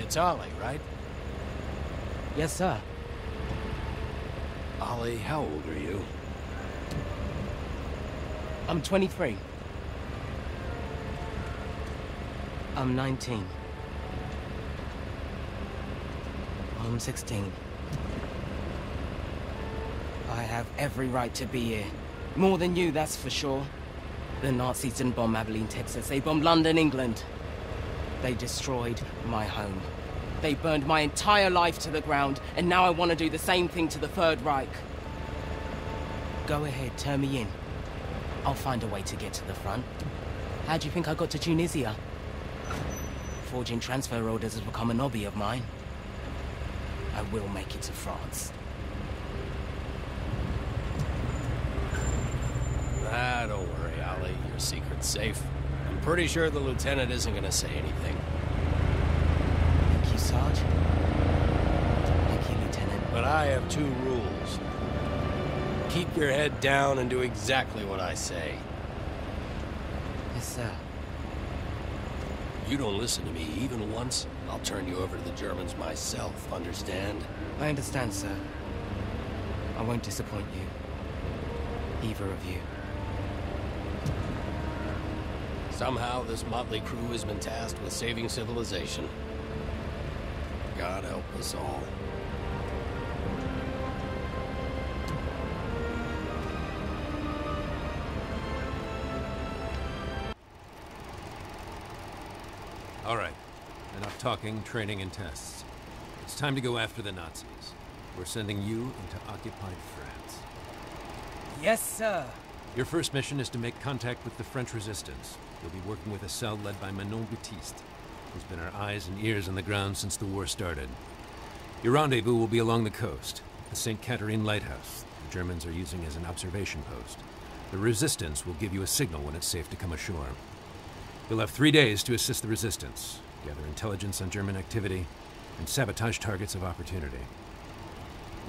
It's Ollie, right? Yes, sir. Ollie, how old are you? I'm 23. I'm 19. I'm 16. I have every right to be here. More than you, that's for sure. The Nazis didn't bomb Abilene, Texas. They bombed London, England. They destroyed my home. They burned my entire life to the ground, and now I want to do the same thing to the Third Reich. Go ahead, turn me in. I'll find a way to get to the front. How do you think I got to Tunisia? Forging transfer orders has become a hobby of mine. I will make it to France. Ah, don't worry, Ollie. Your secret's safe. I'm pretty sure the lieutenant isn't gonna say anything. Thank you, Sarge. Thank you, Lieutenant. But I have two rules. Keep your head down and do exactly what I say. Yes, sir. You don't listen to me even once, I'll turn you over to the Germans myself, understand? I understand, sir. I won't disappoint you. Either of you. Somehow this motley crew has been tasked with saving civilization. God help us all. All right. Enough talking, training, and tests. It's time to go after the Nazis. We're sending you into occupied France. Yes, sir. Your first mission is to make contact with the French resistance. You'll be working with a cell led by Manon Baptiste, who's been our eyes and ears on the ground since the war started. Your rendezvous will be along the coast, the St. Catherine Lighthouse. The Germans are using as an observation post. The resistance will give you a signal when it's safe to come ashore. You'll have 3 days to assist the resistance, gather intelligence on German activity, and sabotage targets of opportunity.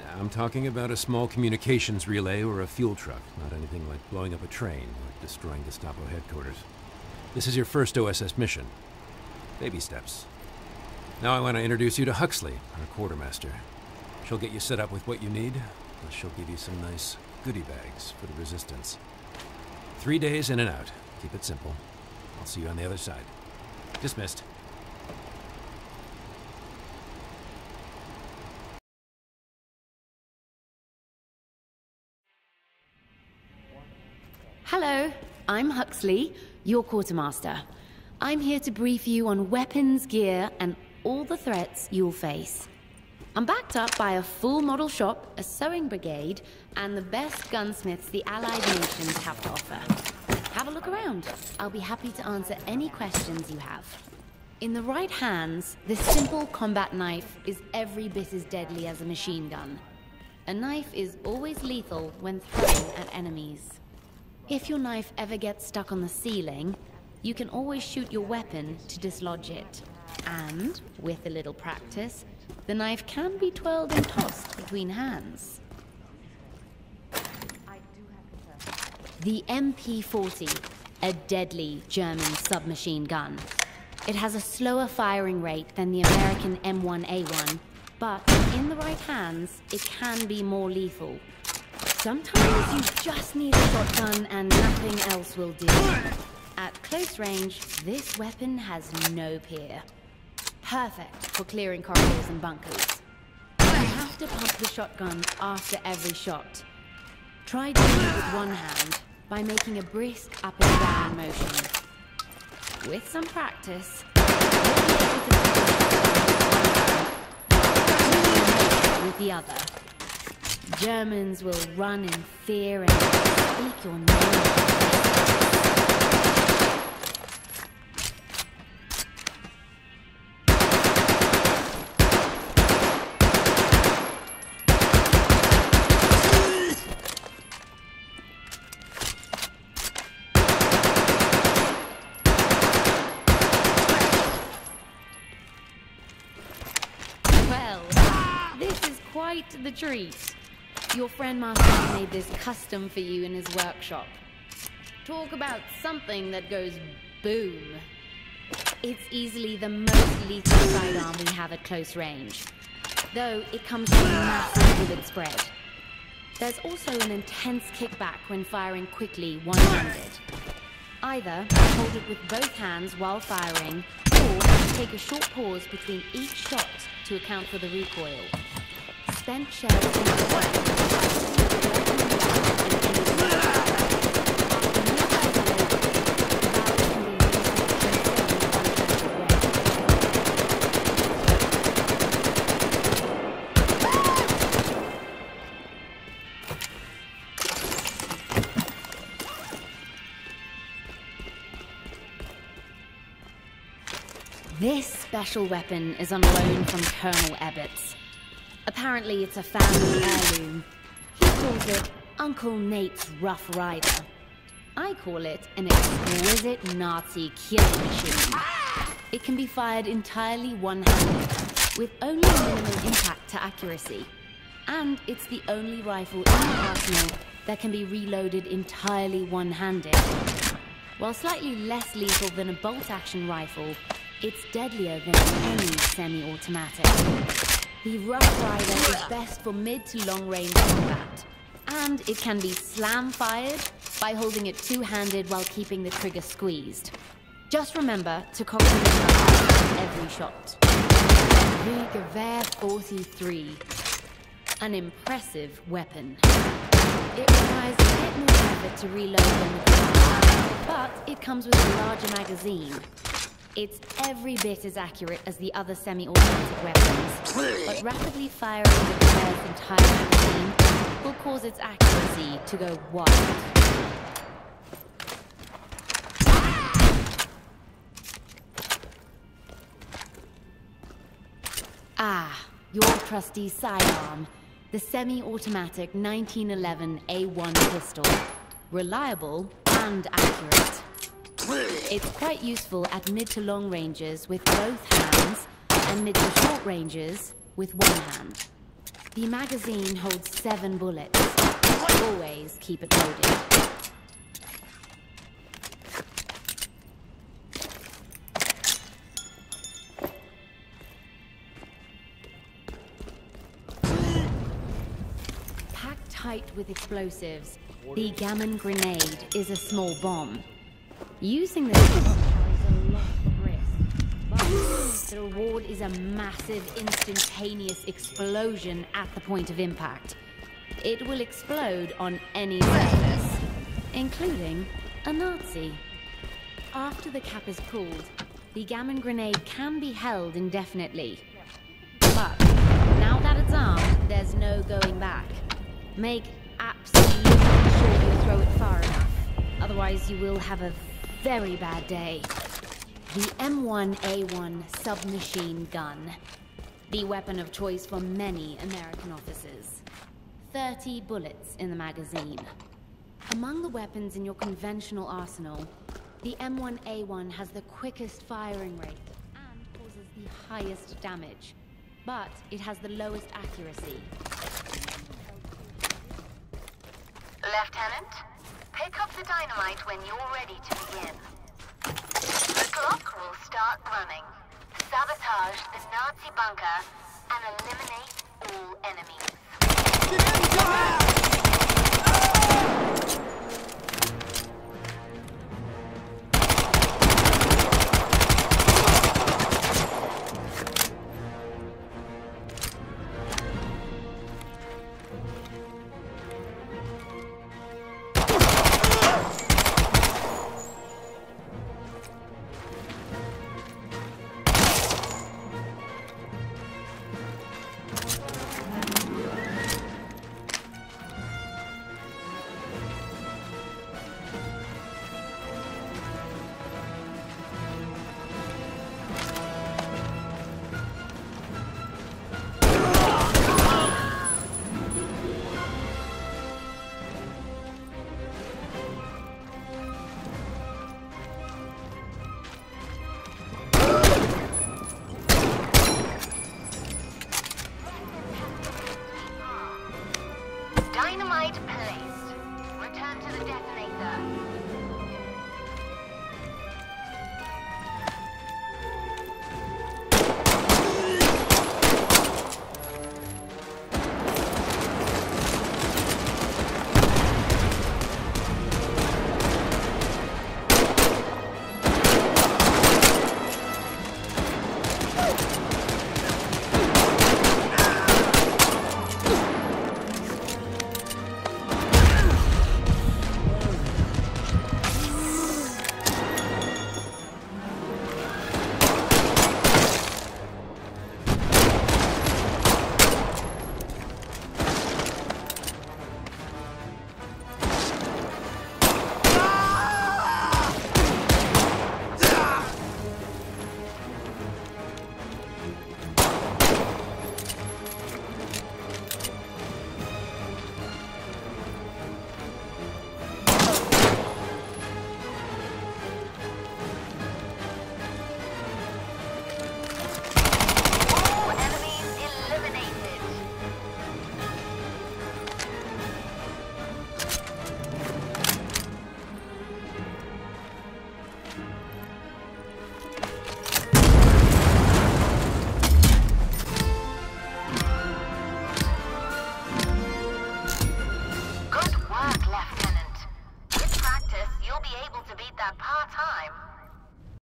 Now, I'm talking about a small communications relay or a fuel truck, not anything like blowing up a train or destroying Gestapo headquarters. This is your first OSS mission. Baby steps. Now I want to introduce you to Huxley, our quartermaster. She'll get you set up with what you need, and she'll give you some nice goodie bags for the resistance. 3 days in and out. Keep it simple. I'll see you on the other side. Dismissed. Hello, I'm Huxley, your quartermaster. I'm here to brief you on weapons, gear, and all the threats you'll face. I'm backed up by a full model shop, a sewing brigade, and the best gunsmiths the Allied nations have to offer. Have a look around. I'll be happy to answer any questions you have. In the right hands, this simple combat knife is every bit as deadly as a machine gun. A knife is always lethal when thrown at enemies. If your knife ever gets stuck on the ceiling, you can always shoot your weapon to dislodge it. And, with a little practice, the knife can be twirled and tossed between hands. The MP-40, a deadly German submachine gun. It has a slower firing rate than the American M1A1, but in the right hands, it can be more lethal. Sometimes you just need a shotgun and nothing else will do. At close range, this weapon has no peer. Perfect for clearing corridors and bunkers. You have to pump the shotgun after every shot. Try doing it with one hand by making a brisk up and down motion. With some practice, with the other. Germans will run in fear and speak your name. Well, this is quite the treat. Your friend Master made this custom for you in his workshop. Talk about something that goes boom. It's easily the most lethal sidearm we have at close range, though it comes with a massive bullet spread. There's also an intense kickback when firing quickly one-handed. Either hold it with both hands while firing, or take a short pause between each shot to account for the recoil. Spent shells in the This special weapon is on loan from Colonel Ebbets. Apparently it's a family heirloom. He calls it Uncle Nate's Rough Rider. I call it an exquisite Nazi killing machine. It can be fired entirely one-handed, with only minimal impact to accuracy. And it's the only rifle in the arsenal that can be reloaded entirely one-handed. While slightly less lethal than a bolt-action rifle, it's deadlier than any semi-automatic. The Rough Rider is best for mid to long-range combat, and it can be slam-fired by holding it two-handed while keeping the trigger squeezed. Just remember to cock the trigger every shot. The Gewehr 43, an impressive weapon. It requires a bit more effort to reload than the Gewehr, but it comes with a larger magazine. It's every bit as accurate as the other semi-automatic weapons, but rapidly firing the Gewehr's entire magazine will cause its accuracy to go wild. Ah, your trusty sidearm, the semi-automatic 1911 A1 pistol. Reliable and accurate. It's quite useful at mid to long ranges with both hands, and mid to short ranges with one hand. The magazine holds 7 bullets. Always keep it loaded. Packed tight with explosives, the gammon grenade is a small bomb. Using this carries a lot of risk, but the reward is a massive instantaneous explosion at the point of impact. It will explode on any surface, including a Nazi. After the cap is pulled, the gammon grenade can be held indefinitely. But now that it's armed, there's no going back. Make absolutely sure you throw it far enough. Otherwise, you will have a very bad day. The M1A1 submachine gun. The weapon of choice for many American officers. 30 bullets in the magazine. Among the weapons in your conventional arsenal, the M1A1 has the quickest firing rate and causes the highest damage. But it has the lowest accuracy. Lieutenant, pick up the dynamite when you're ready to begin. The clock will start running. Sabotage the Nazi bunker and eliminate all enemies.